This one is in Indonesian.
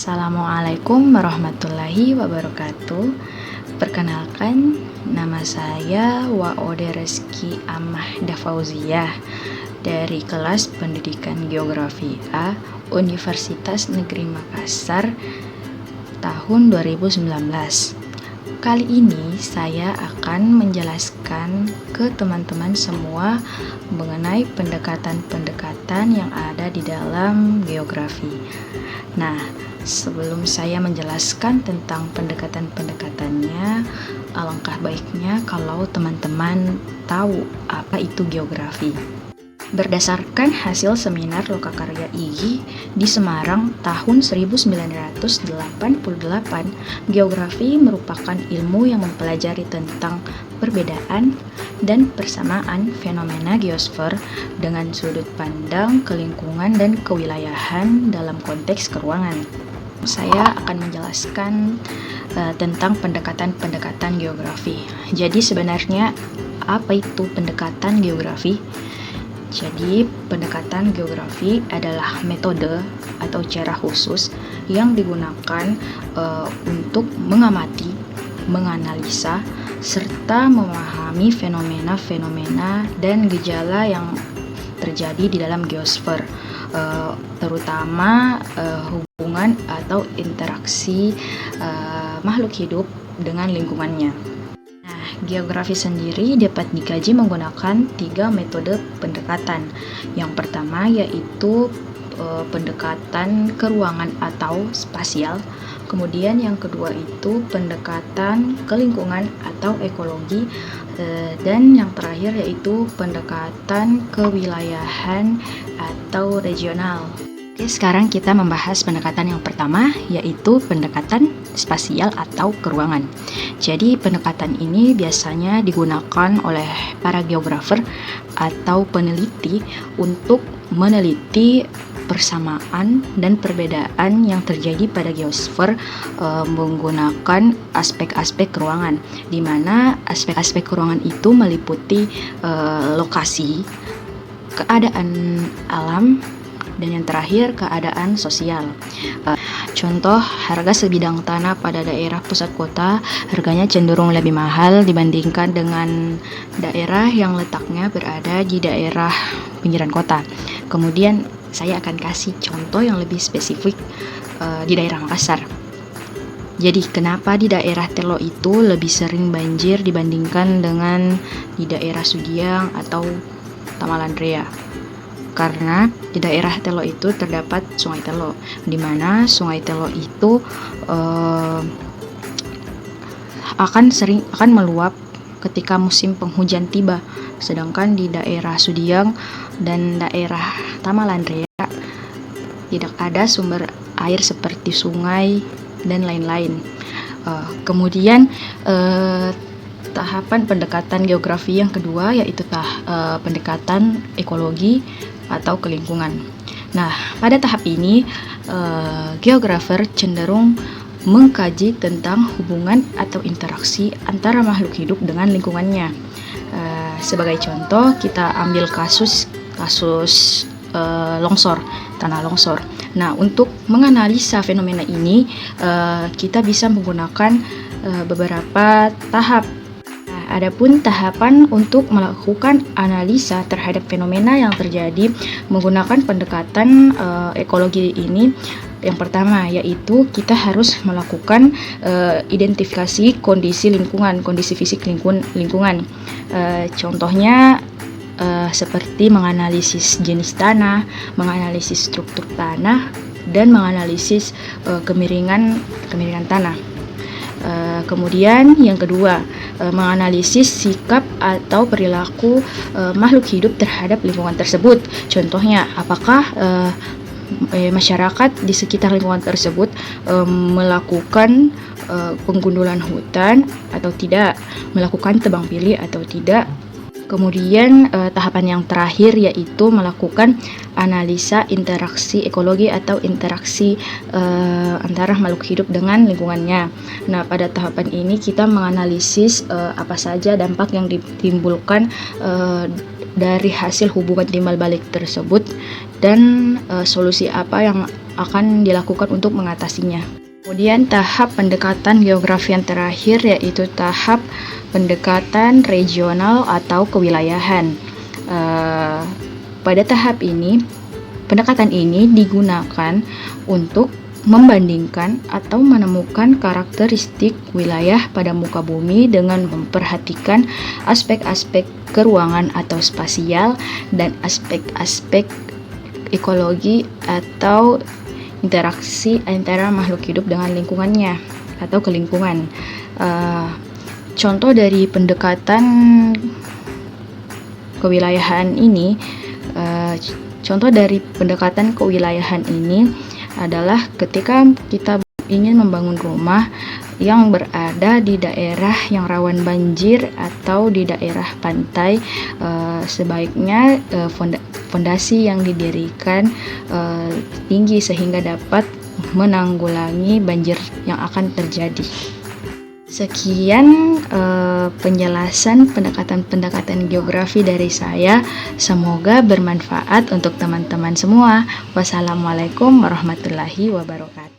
Assalamualaikum warahmatullahi wabarakatuh. Perkenalkan, nama saya Waode Reski Amahda Fauziah dari kelas Pendidikan Geografi A Universitas Negeri Makassar tahun 2019. Kali ini saya akan menjelaskan ke teman-teman semua mengenai pendekatan-pendekatan yang ada di dalam geografi. Nah, sebelum saya menjelaskan tentang pendekatan-pendekatannya, alangkah baiknya kalau teman-teman tahu apa itu geografi. Berdasarkan hasil seminar lokakarya IGI di Semarang tahun 1988, geografi merupakan ilmu yang mempelajari tentang perbedaan dan persamaan fenomena geosfer dengan sudut pandang kelingkungan dan kewilayahan dalam konteks keruangan. Saya akan menjelaskan tentang pendekatan-pendekatan geografi. Jadi sebenarnya apa itu pendekatan geografi? Jadi, pendekatan geografi adalah metode atau cara khusus yang digunakan untuk mengamati, menganalisa, serta memahami fenomena-fenomena dan gejala yang terjadi di dalam geosfer, terutama hubungan atau interaksi makhluk hidup dengan lingkungannya. Geografi sendiri dapat dikaji menggunakan 3 metode pendekatan. Yang pertama yaitu pendekatan keruangan atau spasial. Kemudian yang kedua itu pendekatan ke lingkungan atau ekologi. Dan yang terakhir yaitu pendekatan kewilayahan atau regional. Oke, sekarang kita membahas pendekatan yang pertama, yaitu pendekatan spasial atau keruangan. Jadi pendekatan ini biasanya digunakan oleh para geografer atau peneliti untuk meneliti persamaan dan perbedaan yang terjadi pada geosfer menggunakan aspek-aspek keruangan, di mana aspek-aspek keruangan itu meliputi lokasi, keadaan alam, dan yang terakhir keadaan sosial. Contoh, harga sebidang tanah pada daerah pusat kota harganya cenderung lebih mahal dibandingkan dengan daerah yang letaknya berada di daerah pinggiran kota. Kemudian saya akan kasih contoh yang lebih spesifik di daerah Makassar. Jadi kenapa di daerah Telo itu lebih sering banjir dibandingkan dengan di daerah Sudiang atau Tamalandrea? Karena di daerah Telo itu terdapat Sungai Telo, di mana Sungai Telo itu akan meluap ketika musim penghujan tiba, sedangkan di daerah Sudiang dan daerah Tamalandrea tidak ada sumber air seperti sungai dan lain-lain. Kemudian tahapan pendekatan geografi yang kedua yaitu pendekatan ekologi atau ke lingkungan. Nah, pada tahap ini geografer cenderung mengkaji tentang hubungan atau interaksi antara makhluk hidup dengan lingkungannya. Sebagai contoh, kita ambil kasus longsor, tanah longsor. Nah, untuk menganalisa fenomena ini, kita bisa menggunakan beberapa tahap. Adapun tahapan untuk melakukan analisa terhadap fenomena yang terjadi menggunakan pendekatan ekologi ini, yang pertama yaitu kita harus melakukan identifikasi kondisi lingkungan, kondisi fisik lingkungan. Contohnya seperti menganalisis jenis tanah, menganalisis struktur tanah, dan menganalisis kemiringan tanah. Kemudian yang kedua, menganalisis sikap atau perilaku makhluk hidup terhadap lingkungan tersebut. Contohnya, apakah masyarakat di sekitar lingkungan tersebut melakukan penggundulan hutan atau tidak, melakukan tebang pilih atau tidak. Kemudian tahapan yang terakhir yaitu melakukan analisa interaksi ekologi atau interaksi antara makhluk hidup dengan lingkungannya. Nah, pada tahapan ini kita menganalisis apa saja dampak yang ditimbulkan dari hasil hubungan timbal balik tersebut dan solusi apa yang akan dilakukan untuk mengatasinya. Kemudian tahap pendekatan geografi yang terakhir yaitu tahap pendekatan regional atau kewilayahan. Pada tahap ini, pendekatan ini digunakan untuk membandingkan atau menemukan karakteristik wilayah pada muka bumi dengan memperhatikan aspek-aspek keruangan atau spasial dan aspek-aspek ekologi atau interaksi antara makhluk hidup dengan lingkungannya atau kelingkungan. Contoh dari pendekatan kewilayahan ini, adalah ketika kita ingin membangun rumah yang berada di daerah yang rawan banjir atau di daerah pantai, sebaiknya fondasi yang didirikan tinggi sehingga dapat menanggulangi banjir yang akan terjadi. Sekian penjelasan pendekatan-pendekatan geografi dari saya. Semoga bermanfaat untuk teman-teman semua. Wassalamualaikum warahmatullahi wabarakatuh.